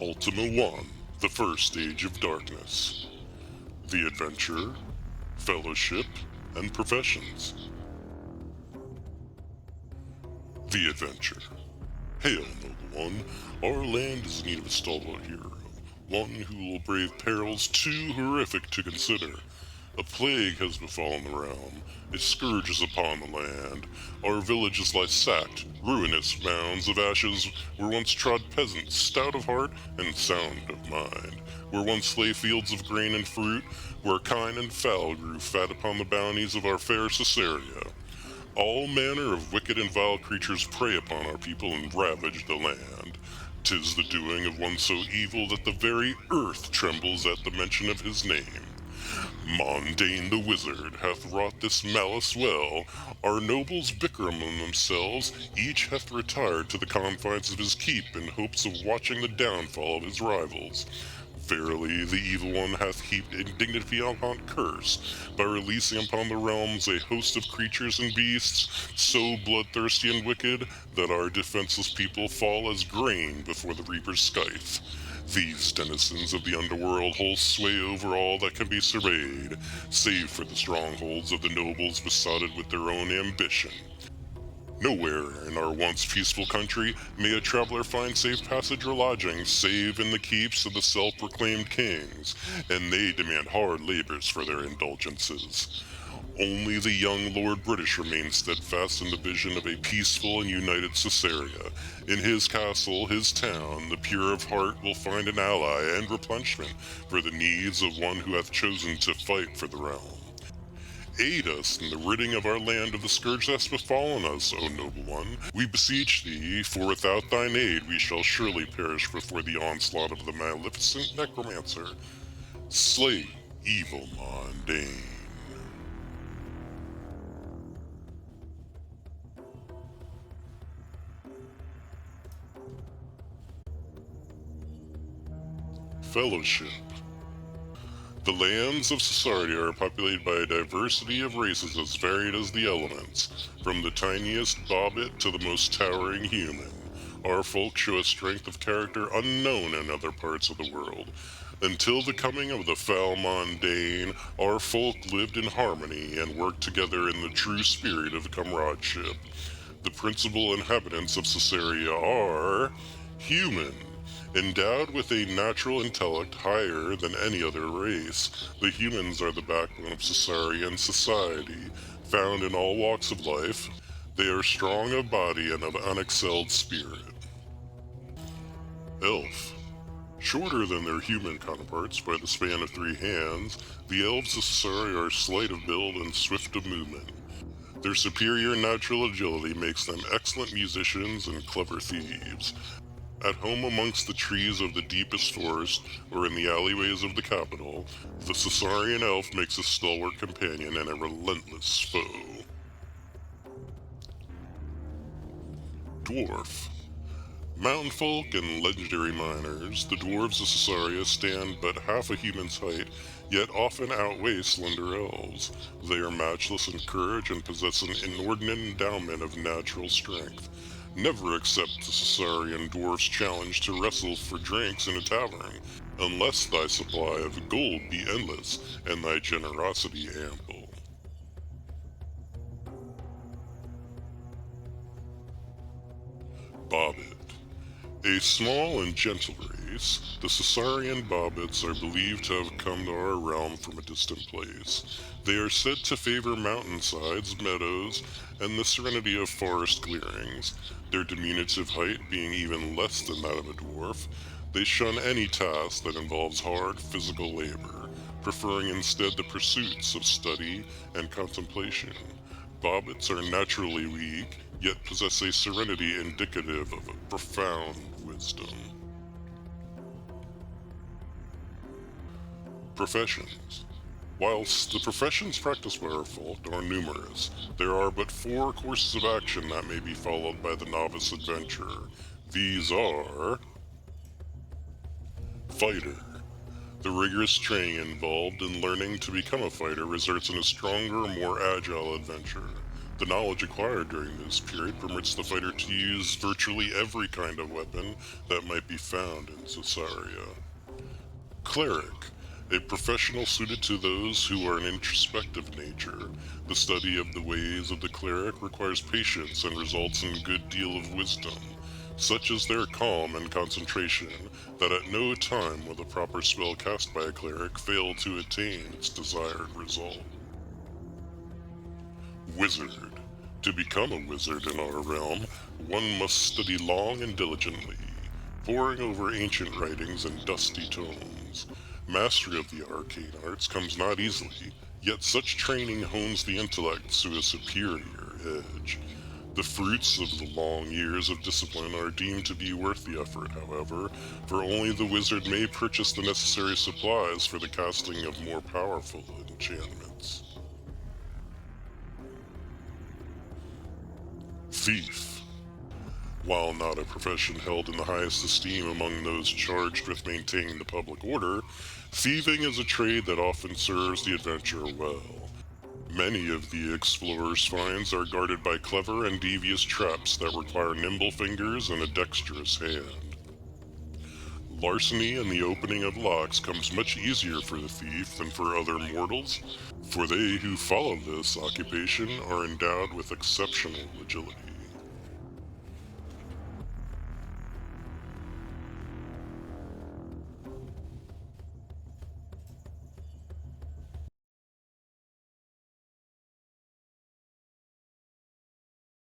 Ultima 1, the first age of darkness. The adventure, fellowship, and professions. The adventure. Hail, noble one, our land is in need of a stalwart hero, one who will brave perils too horrific to consider. A plague has befallen the realm, a scourge is upon the land. Our villages lie sacked, ruinous mounds of ashes where once trod peasants, stout of heart and sound of mind. Where once lay fields of grain and fruit, where kine and fowl grew fat upon the bounties of our fair Caesarea. All manner of wicked and vile creatures prey upon our people and ravage the land. 'Tis the doing of one so evil that the very earth trembles at the mention of his name. Mondane the wizard hath wrought this malice well. Our nobles bicker among themselves, each hath retired to the confines of his keep in hopes of watching the downfall of his rivals. Verily, the evil one hath heaped indignity upon curse, by releasing upon the realms a host of creatures and beasts, so bloodthirsty and wicked, that our defenseless people fall as grain before the reaper's scythe. These denizens of the underworld hold sway over all that can be surveyed, save for the strongholds of the nobles besotted with their own ambition. Nowhere in our once peaceful country may a traveler find safe passage or lodging, save in the keeps of the self-proclaimed kings, and they demand hard labors for their indulgences. Only the young Lord British remains steadfast in the vision of a peaceful and united Caesarea. In his castle, his town, the pure of heart will find an ally and replenishment for the needs of one who hath chosen to fight for the realm. Aid us in the ridding of our land of the scourge that has befallen us, O noble one. We beseech thee, for without thine aid we shall surely perish before the onslaught of the maleficent necromancer. Slay evil Mondane. Fellowship. The lands of Caesarea are populated by a diversity of races as varied as the elements, from the tiniest bobbit to the most towering human. Our folk show a strength of character unknown in other parts of the world. Until the coming of the foul Mondane, our folk lived in harmony and worked together in the true spirit of comradeship. The principal inhabitants of Caesarea are human. Endowed with a natural intellect higher than any other race, the humans are the backbone of Caesarean society. Found in all walks of life, they are strong of body and of unexcelled spirit. Elf. Shorter than their human counterparts by the span of 3 hands, the elves of Caesarea are slight of build and swift of movement. Their superior natural agility makes them excellent musicians and clever thieves. At home amongst the trees of the deepest forest, or in the alleyways of the capital, the Caesarean elf makes a stalwart companion and a relentless foe. Dwarf. Mountain folk and legendary miners, the dwarves of Caesarea stand but half a human's height, yet often outweigh slender elves. They are matchless in courage and possess an inordinate endowment of natural strength. Never accept the Caesarean dwarf's challenge to wrestle for drinks in a tavern, unless thy supply of gold be endless and thy generosity ample. Bobbit. A small and gentle race, the Caesarean Bobbits are believed to have come to our realm from a distant place. They are said to favor mountainsides, meadows, and the serenity of forest clearings. Their diminutive height being even less than that of a dwarf, they shun any task that involves hard physical labor, preferring instead the pursuits of study and contemplation. Bobbits are naturally weak, yet possess a serenity indicative of a profound wisdom. Professions. Whilst the professions practiced by our folk are numerous, there are but 4 courses of action that may be followed by the novice adventurer. These are... Fighter. The rigorous training involved in learning to become a fighter results in a stronger, more agile adventurer. The knowledge acquired during this period permits the fighter to use virtually every kind of weapon that might be found in Caesarea. Cleric, a professional suited to those who are an introspective nature. The study of the ways of the cleric requires patience and results in a good deal of wisdom. Such is their calm and concentration that at no time will the proper spell cast by a cleric fail to attain its desired result. Wizard. To become a wizard in our realm, one must study long and diligently, poring over ancient writings and dusty tomes. Mastery of the arcane arts comes not easily, yet such training hones the intellect to a superior edge. The fruits of the long years of discipline are deemed to be worth the effort, however, for only the wizard may purchase the necessary supplies for the casting of more powerful enchantments. Thief. While not a profession held in the highest esteem among those charged with maintaining the public order, thieving is a trade that often serves the adventurer well. Many of the explorer's finds are guarded by clever and devious traps that require nimble fingers and a dexterous hand. Larceny and the opening of locks comes much easier for the thief than for other mortals, for they who follow this occupation are endowed with exceptional agility.